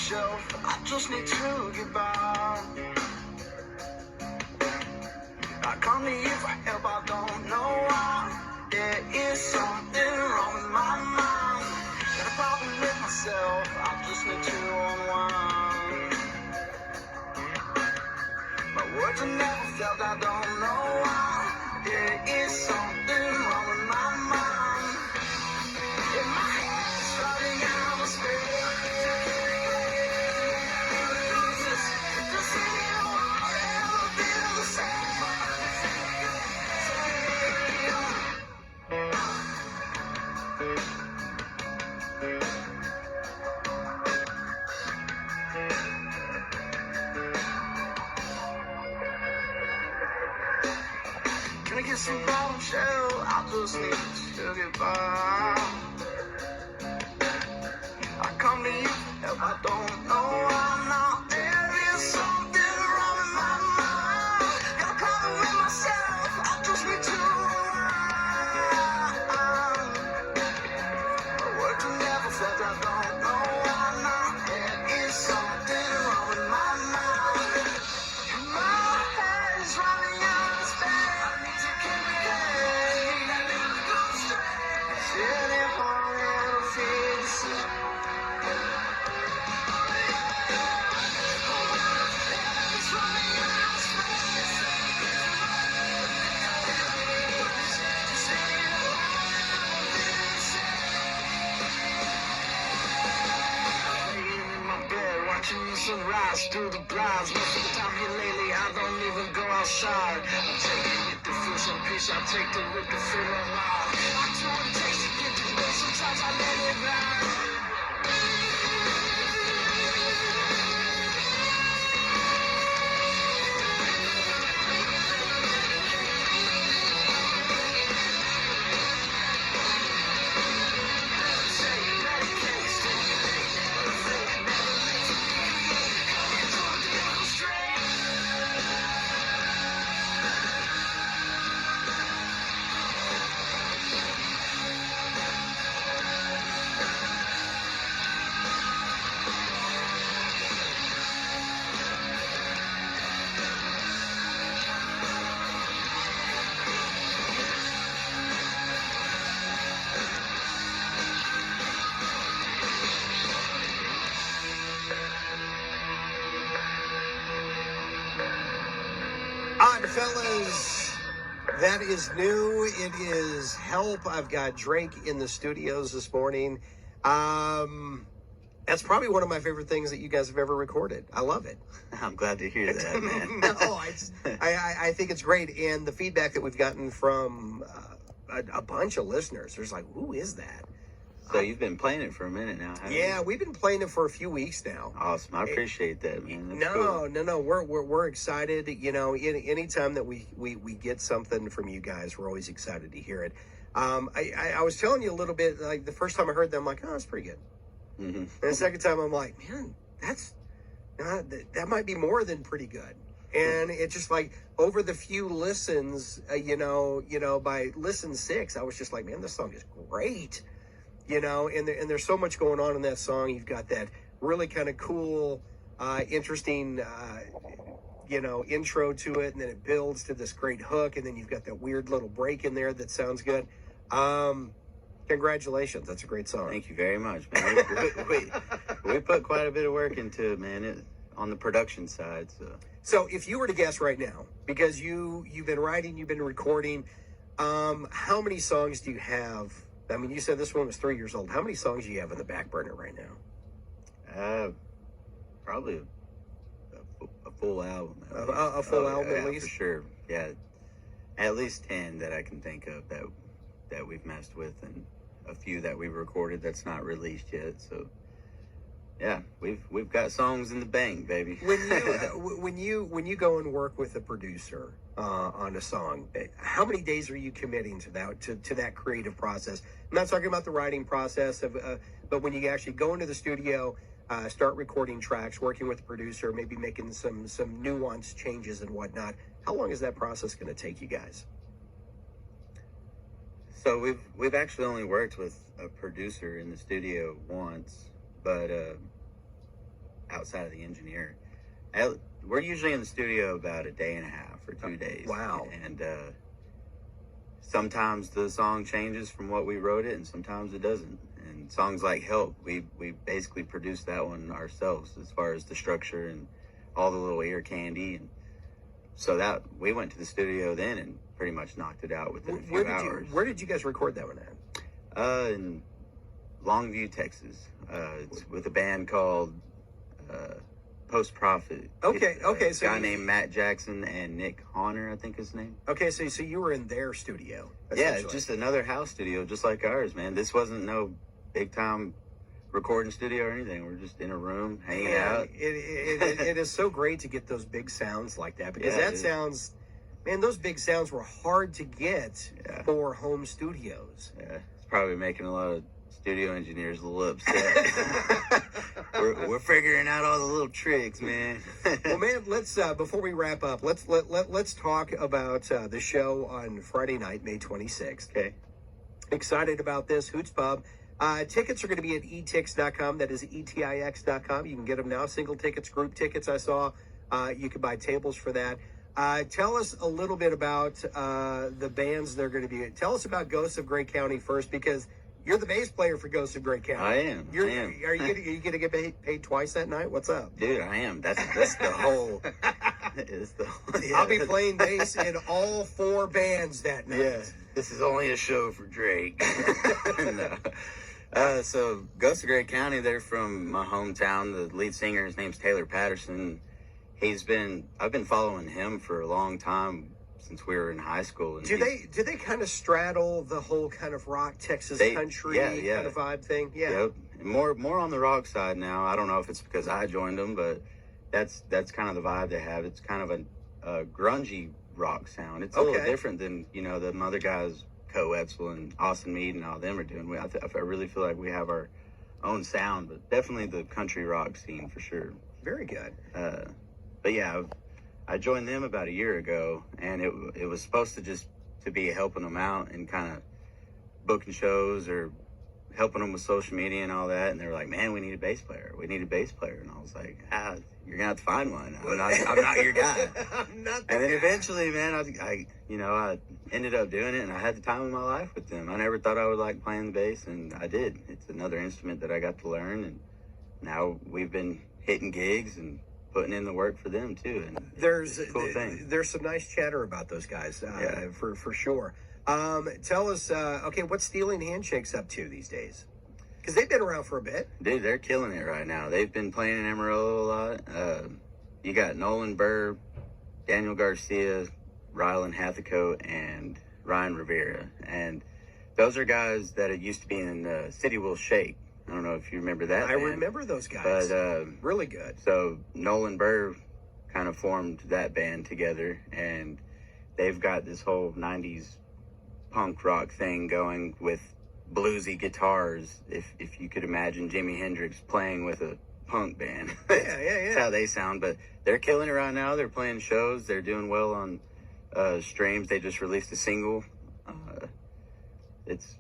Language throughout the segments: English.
shelf. I just need to get by. I come to you for help, I don't know why. There is something wrong with my mind. Got a problem with myself, I just need to unwind. My words are never felt, I don't know why. There is something wrong with my mind. In my head, it's running out of space. Does anyone ever feel the same? Can I get some bombshell? I just need to get by. I come to you for help, I don't know why now. There is something wrong with my mind. Got a problem with myself, I just need to unwind. My words are never felt, I don't know why now. There is something wrong with my mind. My head is running out of space. I need to keep it going. Let me go straight. Sitting home and I'm fixing. Watching the sunrise through the blinds. Most of the time here lately, I don't even go outside. I'm taking it to feel some peace. I take the rip to feel alive. I do what it takes to get through this. Sometimes I let it ride. OddFellas, that is new. It is Help. I've got Drake in the studios this morning. That's probably one of my favorite things that you guys have ever recorded. I love it. I'm glad to hear that, man. I think it's great. And the feedback that we've gotten from a bunch of listeners, there's like, who is that? So you've been playing it for a minute now, haven't you? Yeah, we've been playing it for a few weeks now. Awesome. I appreciate that, man. That's No, cool. we're excited. You know, anytime that we get something from you guys, we're always excited to hear it. I was telling you a little bit, like the first time I heard them, I'm like, oh, that's pretty good. Mm-hmm. And the second time, I'm like, man, that might be more than pretty good. And it's just like over the few listens, by listen 6, I was just like, man, this song is great. You know, and there's so much going on in that song. You've got that really kind of cool, interesting, intro to it, and then it builds to this great hook, and then you've got that weird little break in there that sounds good. Congratulations, that's a great song. Thank you very much, man. We put quite a bit of work into it, man, on the production side. So if you were to guess right now, because you've been writing, you've been recording, how many songs do you have? I mean, you said this one was 3 years old. How many songs do you have in the back burner right now? Probably a full album. A full album at least? For sure. Yeah, at least 10 that I can think of that we've messed with, and a few that we've recorded that's not released yet. So yeah, we've got songs in the bank, baby. When you go and work with a producer on a song, how many days are you committing to that creative process? I'm not talking about the writing process but when you actually go into the studio, start recording tracks, working with the producer, maybe making some nuanced changes and whatnot. How long is that process going to take you guys? So we've actually only worked with a producer in the studio once, but outside of the engineer. We're usually in the studio about a day and a half or 2 days. Wow. And sometimes the song changes from what we wrote it, and sometimes it doesn't. And songs like Help, we basically produced that one ourselves as far as the structure and all the little ear candy. And so that we went to the studio then and pretty much knocked it out within a few hours. Where did you guys record that one at? In Longview, Texas. It's with a band called Post Profit. Okay. So a guy named Matt Jackson and Nick Honor, I think his name. Okay, so you were in their studio. Yeah, it's just another house studio, just like ours, man. This wasn't no big time recording studio or anything. We're just in a room hanging out. It is so great to get those big sounds like that, because those big sounds were hard to get for home studios. Yeah, it's probably making a lot of studio engineers a little upset. we're figuring out all the little tricks, man. Well, man, let's before we wrap up, let's talk about the show on Friday night, May 26th. Okay. Excited about this. Hoots Pub. Tickets are going to be at etix.com. That is etix.com. You can get them now. Single tickets, group tickets. I saw you can buy tables for that. Tell us a little bit about the bands they're going to be. Tell us about Ghosts of Gray County first, because you're the bass player for Ghosts of Gray County. I am. Are you going to get paid twice that night? What's up? Dude, I am. That's the whole. I'll be playing bass in all 4 bands that night. Yeah, this is only a show for Drake. No. So Ghosts of Gray County, they're from my hometown. The lead singer, his name's Taylor Patterson. I've been following him for a long time, since we were in high school. And do they kind of straddle the whole kind of rock Texas country kind of vibe thing? Yeah. Yep. More on the rock side now. I don't know if it's because I joined them, but that's kind of the vibe they have. It's kind of a grungy rock sound. It's a little different than the other guys, Co Etzel and Austin Mead and all them are doing. I really feel like we have our own sound, but definitely the country rock scene for sure. Very good. But yeah, I joined them about a year ago, and it was supposed to be helping them out and kind of booking shows or helping them with social media and all that. And they were like, "Man, we need a bass player. We need a bass player." And I was like, "You're gonna have to find one. I'm not your guy." I'm not. And then eventually, man, I ended up doing it, and I had the time of my life with them. I never thought I would like playing the bass, and I did. It's another instrument that I got to learn, and now we've been hitting gigs and putting in the work for them too. And it's a cool thing. There's some nice chatter about those guys, for sure. Tell us, what's Stealing Handshakes up to these days? Because they've been around for a bit. Dude, they're killing it right now. They've been playing in Amarillo a lot. You got Nolan Burr, Daniel Garcia, Rylan Hathicoat, and Ryan Rivera. And those are guys that used to be in City Will Shake. I don't know if you remember that. I remember those guys. But really good. So Nolan Burr kind of formed that band together, and they've got this whole 90s punk rock thing going with bluesy guitars. If you could imagine Jimi Hendrix playing with a punk band. Yeah. That's how they sound. But they're killing it right now. They're playing shows. They're doing well on streams. They just released a single. It's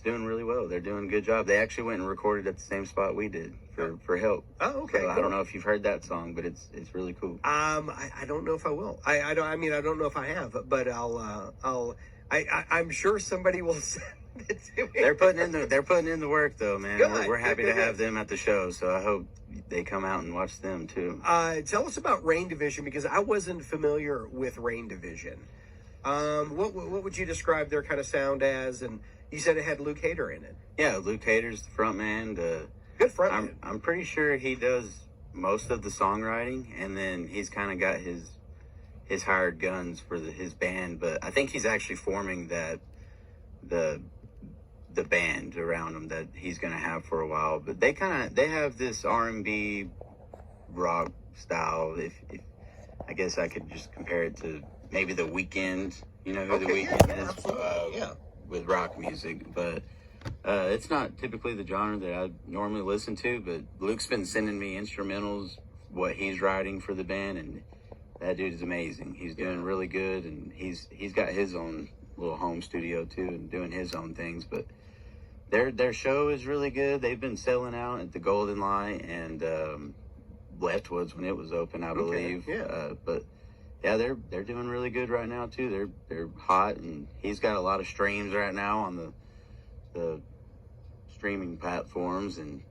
doing really well. They're doing a good job. They actually went and recorded at the same spot we did for Help. Oh, okay. So cool. I don't know if you've heard that song, but it's really cool. I don't know if I will. I don't know if I have, but I'm sure somebody will send it to me. They're putting in the work though, man. Good. We're happy Good. to have them at the show, so I hope they come out and watch them too. Tell us about Rain Division, because I wasn't familiar with Rain Division. What would you describe their kind of sound as? And you said it had Luke Hader in it. Yeah, Luke Hader's the front man. Good front man. I'm pretty sure he does most of the songwriting, and then he's kind of got his hired guns for his band. But I think he's actually forming the band around him that he's going to have for a while. But they have this R&B rock style. If I guess I could just compare it to maybe The Weeknd. You know who The Weeknd is? Absolutely. With rock music, but it's not typically the genre that I normally listen to. But Luke's been sending me instrumentals, what he's writing for the band, and that dude is amazing. He's doing really good, and he's got his own little home studio too, and doing his own things. But their show is really good. They've been selling out at the Golden Light, and Leftwoods when it was open, I believe. Yeah. But yeah, they're doing really good right now too. They're hot, and he's got a lot of streams right now on the streaming platforms. And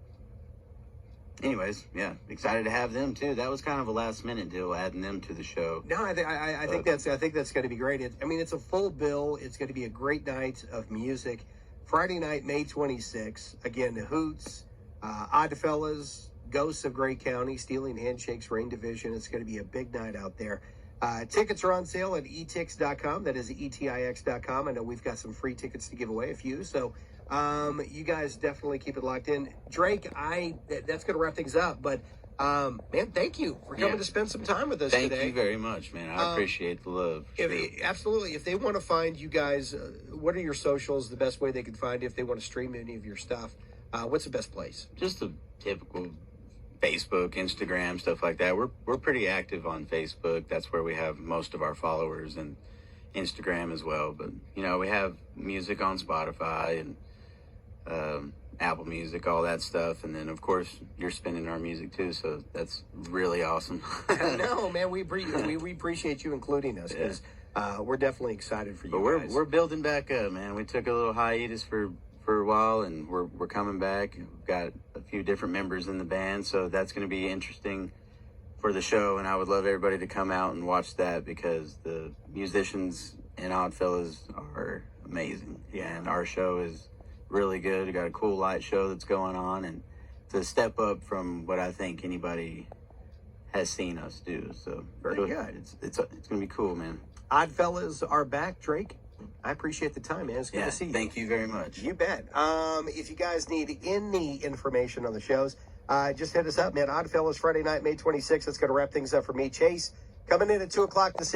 anyways, yeah, excited to have them too. That was kind of a last minute deal, adding them to the show. No, I think that's going to be great. It's a full bill. It's going to be a great night of music. Friday night, May 26th. Again, the Hoots, OddFellas, Ghosts of Gray County, Stealing Handshakes, Rain Division. It's going to be a big night out there. Tickets are on sale at etix.com. That is etix.com. I know we've got some free tickets to give away, a few. So you guys definitely keep it locked in. Drake, that's going to wrap things up. But, man, thank you for coming to spend some time with us today. Thank you very much, man. I appreciate the love. Absolutely. If they want to find you guys, what are your socials, the best way they can find you if they want to stream any of your stuff? What's the best place? Just a typical Facebook, Instagram, stuff like that. We're pretty active on Facebook. That's where we have most of our followers, and Instagram as well. But we have music on Spotify and Apple Music, all that stuff. And then of course you're spinning our music too, so that's really awesome. No, man, we appreciate you including us, because we're definitely excited for you. But we're building back up, man. We took a little hiatus for a while, and we're coming back. We've got a few different members in the band, so that's going to be interesting for the show, and I would love everybody to come out and watch that, because the musicians in OddFellas are amazing. Yeah, and our show is really good. We got a cool light show that's going on, and it's a step up from what I think anybody has seen us do. So very good. It's gonna be cool, man. OddFellas are back, Drake. I appreciate the time, man. It's good to see you. Thank you very much. You bet. If you guys need any information on the shows, just hit us up, man. OddFellas Friday night, May 26th. That's going to wrap things up for me. Chase, coming in at 2 o'clock this